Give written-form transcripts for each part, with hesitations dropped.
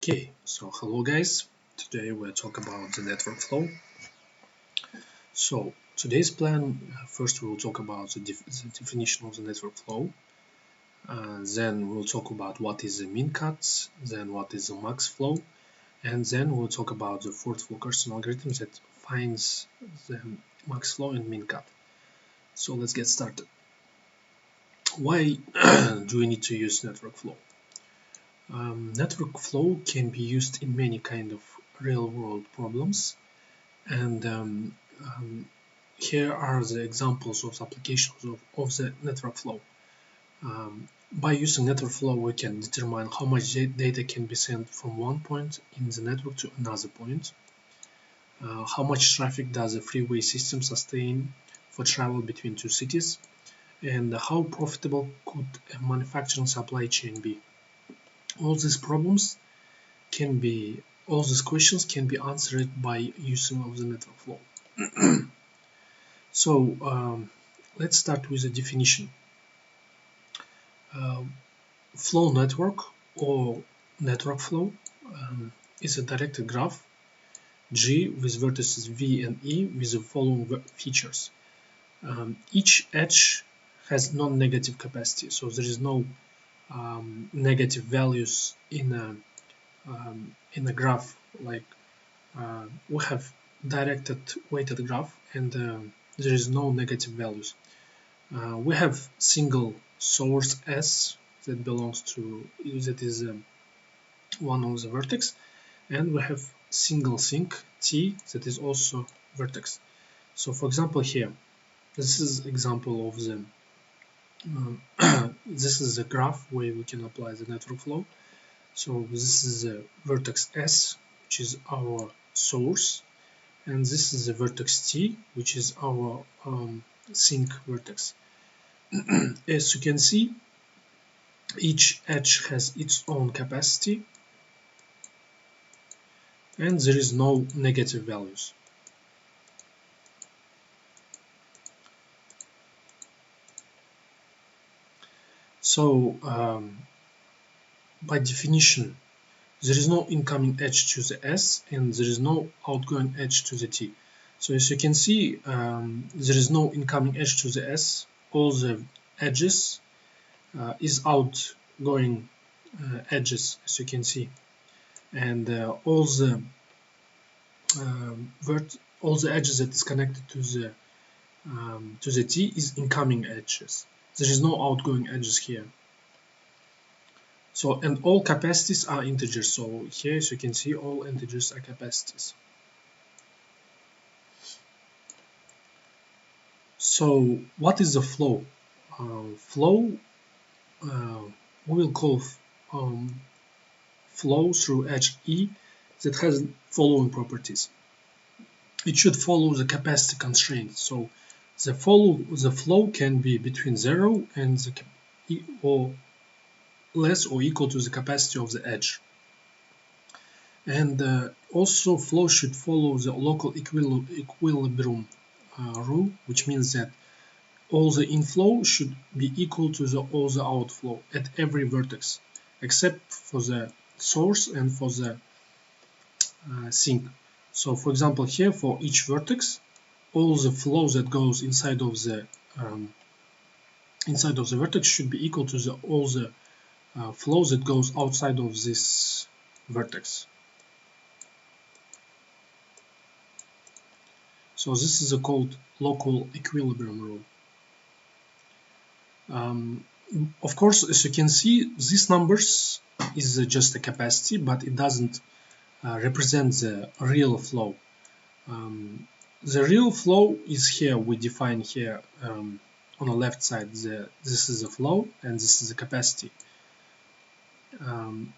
Okay, so hello guys. Today we'll talk about the network flow. So today's plan, first we'll talk about the definition of the network flow. Then we'll talk about what is the min cut, then what is the max flow, and then we'll talk about the fourth Fulkerson algorithm that finds the max flow and min cut. So let's get started. Why do we need to use network flow? Network flow can be used in many kind of real-world problems, and here are the examples of applications of the network flow. By using network flow, we can determine how much data can be sent from one point in the network to another point, how much traffic does a freeway system sustain for travel between two cities, and how profitable could a manufacturing supply chain be. All these questions can be answered by using of the network flow. So let's start with the definition. Flow network or network flow is a directed graph G with vertices V and E with the following features. Each edge has non-negative capacity, so there is no negative values in a graph. Like we have directed weighted graph, and there is no negative values. We have single source S that belongs to that is one of the vertex, and we have single sink T that is also vertex. So for example here, this is example of the this is a graph where we can apply the network flow. So this is the vertex S, which is our source, and this is the vertex T, which is our sink vertex. As you can see, each edge has its own capacity, and there is no negative values. So by definition, there is no incoming edge to the S, and there is no outgoing edge to the T. So as you can see, there is no incoming edge to the S. All the edges is outgoing edges, as you can see, and all the edges that is connected to the T is incoming edges. There is no outgoing edges here. So, and all capacities are integers. So here, as you can see, all integers are capacities. So what is the flow? Flow, we will call flow through edge E that has following properties. It should follow the capacity constraint. So the flow can be between 0 and or less or equal to the capacity of the edge. And also flow should follow the local equilibrium rule, which means that all the inflow should be equal to all the outflow at every vertex, except for the source and for the sink. So for example here, for each vertex, all the flow that goes inside of the vertex should be equal to all the flow that goes outside of this vertex. So this is called local equilibrium rule. Of course, as you can see, these numbers is just a capacity, but it doesn't represent the real flow. The real flow is here. We define here on the left side, this is the flow and this is the capacity.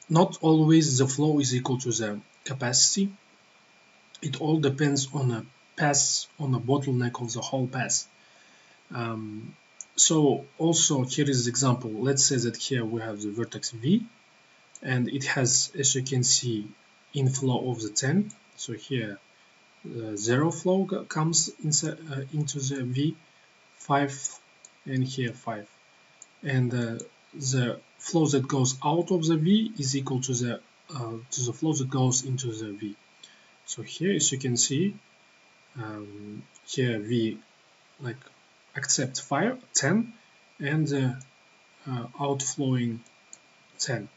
Not always the flow is equal to the capacity. It all depends on a path, on a bottleneck of the whole path. So also here is the example. Let's say that here we have the vertex V, and it has, as you can see, inflow of the 10. So here 0 flow comes into the V, 5, and here 5. And the flow that goes out of the V is equal to the to the flow that goes into the V. So here, as you can see, here we like accept 10 and outflowing 10.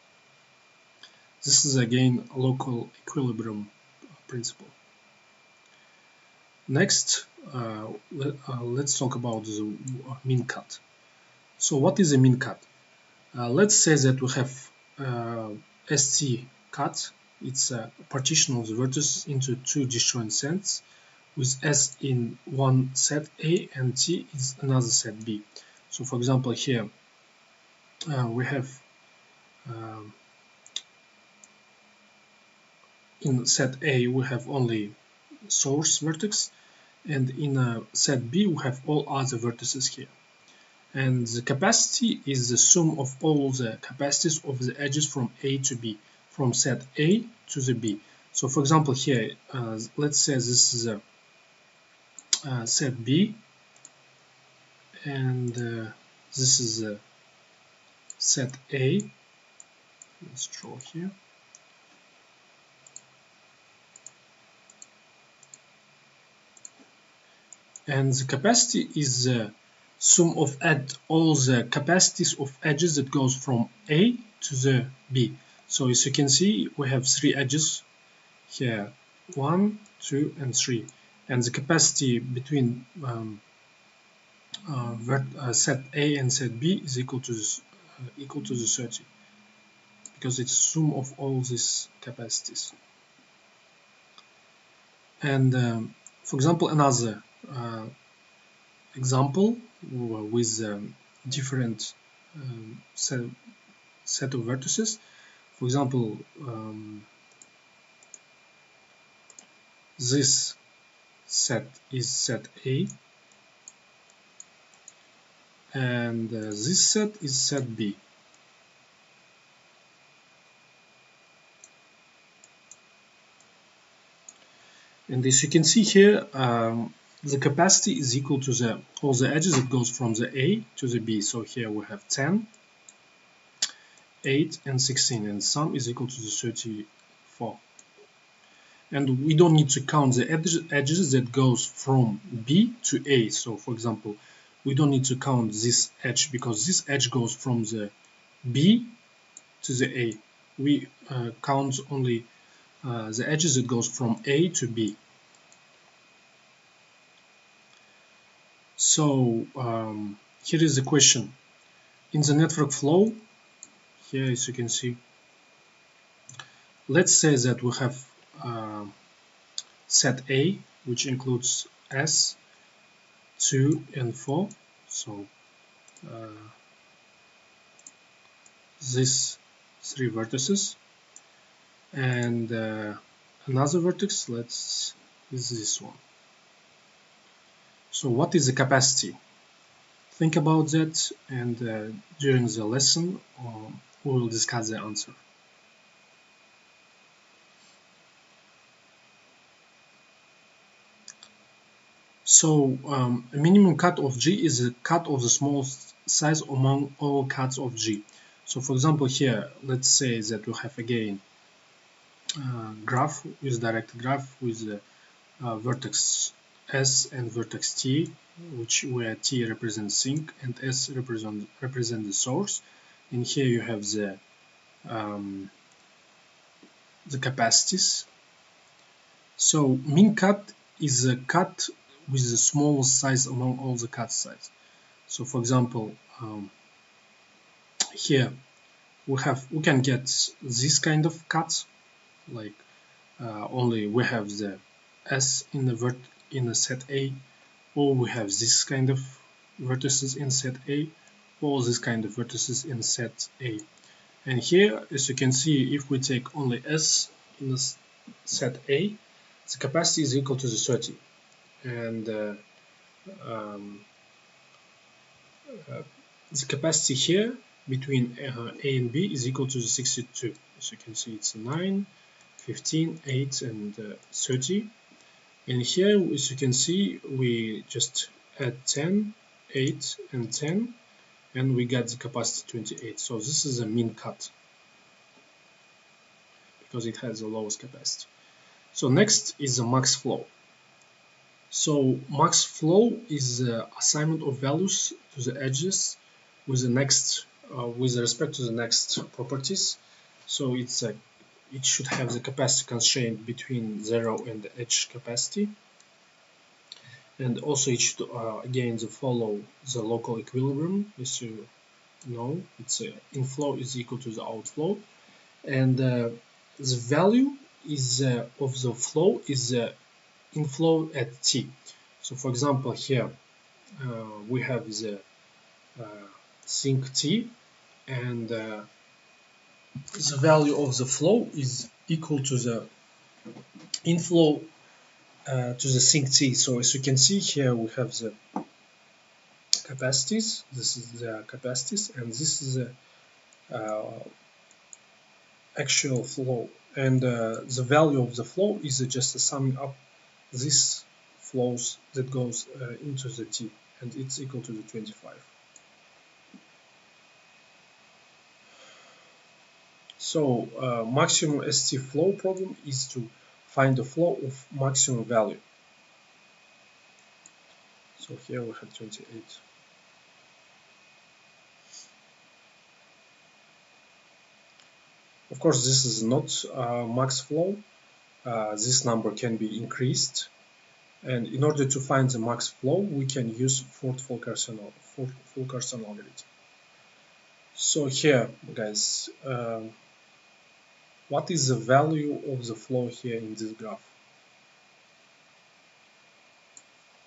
This is again a local equilibrium principle. Next, let's talk about the mean cut. So what is a mean cut? Let's say that we have ST cut. It's a partition of the vertices into two disjoint sets with S in one set A and T is another set B. So for example here we have in set A we have only source vertex, and in set B we have all other vertices here. And the capacity is the sum of all the capacities of the edges from A to B, from set A to the B. So for example here, let's say this is a set B, and this is a set A. Let's draw here. And the capacity is the sum of all the capacities of edges that goes from A to the B. So as you can see, we have three edges here, 1, 2, and 3. And the capacity between set A and set B is equal to the 30, because it's sum of all these capacities. And for example, another example with different set of vertices. For example, this set is set A, and this set is set B. And as you can see here, the capacity is equal to all the edges that goes from the A to the B. So here we have 10, 8, and 16, and sum is equal to the 34. And we don't need to count the edges that goes from B to A. So for example, we don't need to count this edge, because this edge goes from the B to the A. We count only the edges that goes from A to B. So here is the question. In the network flow, here as you can see, let's say that we have set A, which includes S, 2, and 4. So these three vertices, and another vertex is this one. So what is the capacity? Think about that, and during the lesson we will discuss the answer. So a minimum cut of G is a cut of the smallest size among all cuts of G. So for example here, let's say that we have again graph with directed graph with vertex S and vertex T, where T represents sink and S represent the source. And here you have the capacities. So mean cut is a cut with the smallest size among all the cut size. So for example, here we can get this kind of cut, like only we have the S in the set A, or we have this kind of vertices in set A, or this kind of vertices in set A. And here, as you can see, if we take only S in the set A, the capacity is equal to the 30, and the capacity here between A and B is equal to the 62. As you can see, it's 9, 15, 8, and 30. And here, as you can see, we just add 10, 8, and 10, and we get the capacity 28. So this is a mean cut. because it has the lowest capacity. So next is the max flow. So max flow is the assignment of values to the edges with the next with respect to the next properties. So it should have the capacity constraint between 0 and the edge capacity, and also it should again follow the local equilibrium. As you know, it's inflow is equal to the outflow, and the value is of the flow is inflow at t. So for example here we have the sink t, and the value of the flow is equal to the inflow to the sink t. So as you can see here we have the capacities. This is the capacities, and this is the actual flow, and the value of the flow is just a summing up this flows that goes into the t, and it's equal to the 25. So maximum ST flow problem is to find the flow of maximum value. So here we have 28. Of course, this is not max flow. This number can be increased, and in order to find the max flow, we can use Ford-Fulkerson algorithm. So here, guys, what is the value of the flow here in this graph?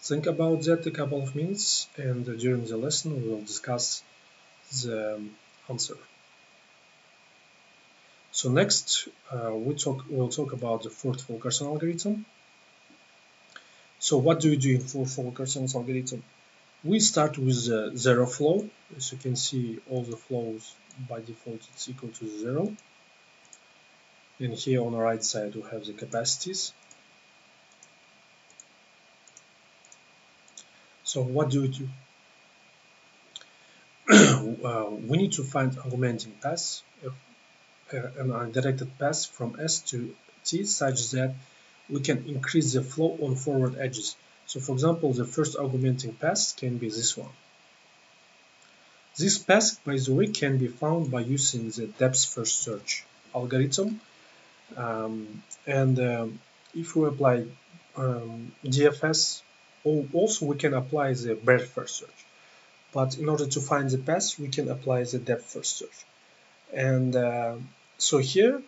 Think about that a couple of minutes, and during the lesson we will discuss the answer. So next we'll talk about the Ford-Fulkerson algorithm. So what do we do in Ford-Fulkerson's algorithm? We start with zero flow. As you can see, all the flows by default it's equal to 0. And here on the right side we have the capacities. So what do we do? We need to find augmenting paths, an undirected path from S to T such that we can increase the flow on forward edges. So for example, the first augmenting path can be this one. This path, by the way, can be found by using the depth first search algorithm. If we apply DFS, also we can apply the breadth first search. But in order to find the path, we can apply the depth first search. And so here,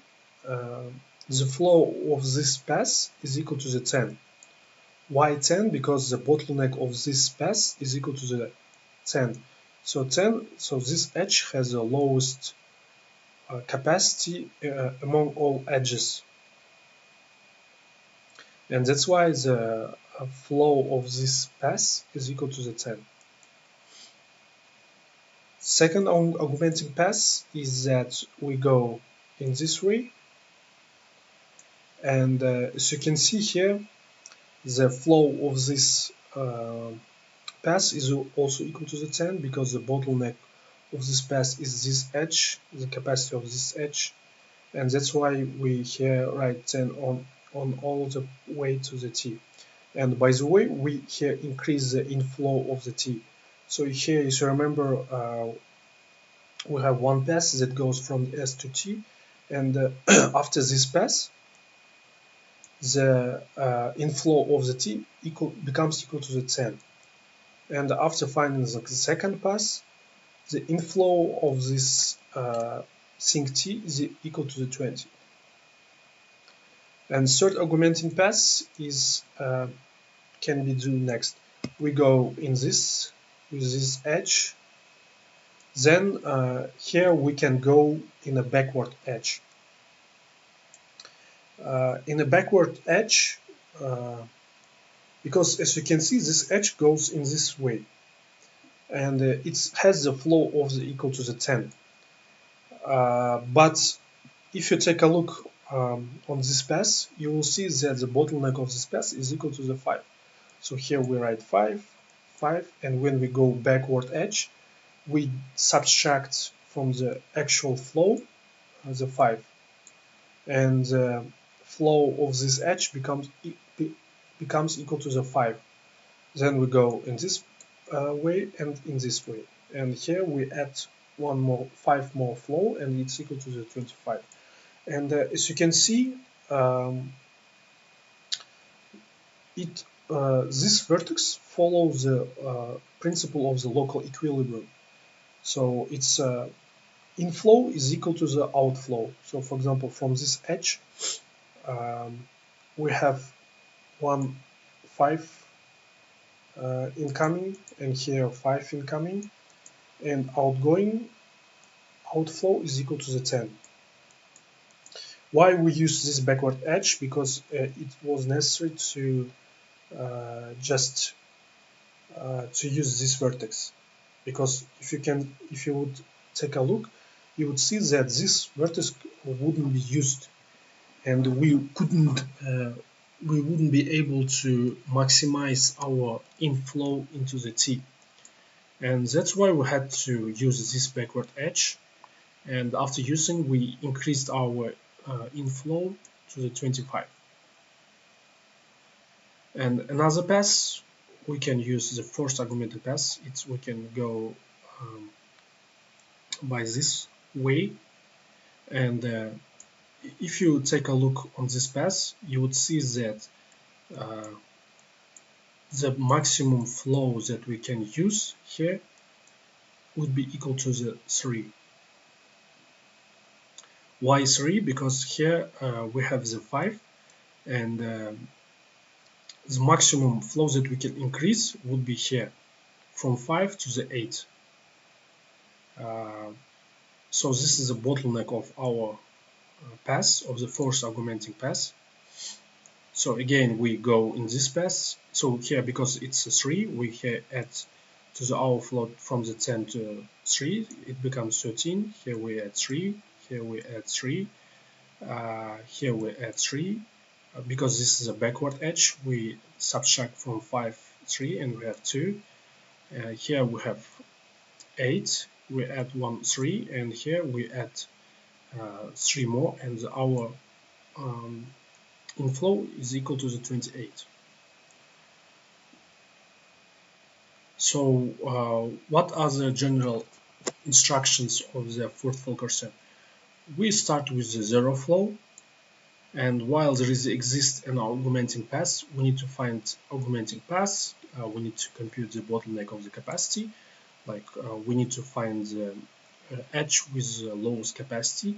the flow of this path is equal to the 10. Why 10? Because the bottleneck of this path is equal to the 10. So 10. So this edge has the lowest capacity among all edges, and that's why the flow of this path is equal to the 10. Second augmenting path is that we go in this way, and as you can see here, the flow of this path is also equal to the 10 because the bottleneck of this path is this edge, the capacity of this edge, and that's why we here write 10 on all the way to the t. And by the way, we here increase the inflow of the t. So here, as you remember, we have one path that goes from S to T, and after this path, the inflow of the T becomes equal to the 10. And after finding the second path, the inflow of this sink T is equal to the 20. And third augmenting path is can be done next. We go in this with this edge. Then here we can go in a backward edge. In a backward edge, because as you can see, this edge goes in this way, and it has the flow of the equal to the 10. But if you take a look on this path, you will see that the bottleneck of this path is equal to the 5. So here we write 5, 5, and when we go backward edge, we subtract from the actual flow the 5. and the flow of this edge becomes equal to the 5. Then we go in this way and in this way, and here we add 5 more flow, and it's equal to the 25. And as you can see, this vertex follows the principle of the local equilibrium. So its inflow is equal to the outflow. So for example, from this edge, we have 5 incoming, and here 5 incoming, and outflow is equal to the 10. Why we use this backward edge? Because it was necessary to just to use this vertex. Because if you would take a look, you would see that this vertex wouldn't be used, and we wouldn't be able to maximize our inflow into the T. And that's why we had to use this backward edge. And after using, we increased our inflow to the 25. And another pass, we can use the first augmented pass. We can go by this way, and if you take a look on this pass, you would see that the maximum flow that we can use here would be equal to the 3. Why 3? Because here we have the 5, and the maximum flow that we can increase would be here, from 5 to the 8. So this is a bottleneck of our pass, of the first augmenting pass. So again, we go in this pass. So here, because it's a 3, we here add to the outflow from the 10 to 3, it becomes 13. Here we add 3, here we add 3, here we add 3. Because this is a backward edge, we subtract from 5, 3, and we have 2. Here we have 8, we add 1, 3, and here we add 3 more, and our inflow is equal to the 28. So what are the general instructions of the Furth-Fokker set? We start with the zero flow, and while there exists an augmenting pass, we need to find augmenting pass. We need to compute the bottleneck of the capacity. We need to find the edge with the lowest capacity,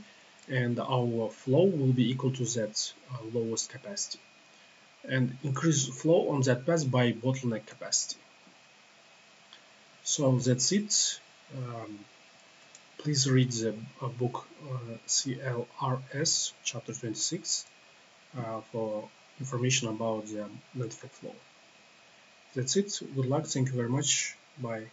and our flow will be equal to that lowest capacity, and increase flow on that pass by bottleneck capacity. So that's it. Please read the book CLRS chapter 26 for information about the net effect flow. That's it. Good luck. Thank you very much. Bye.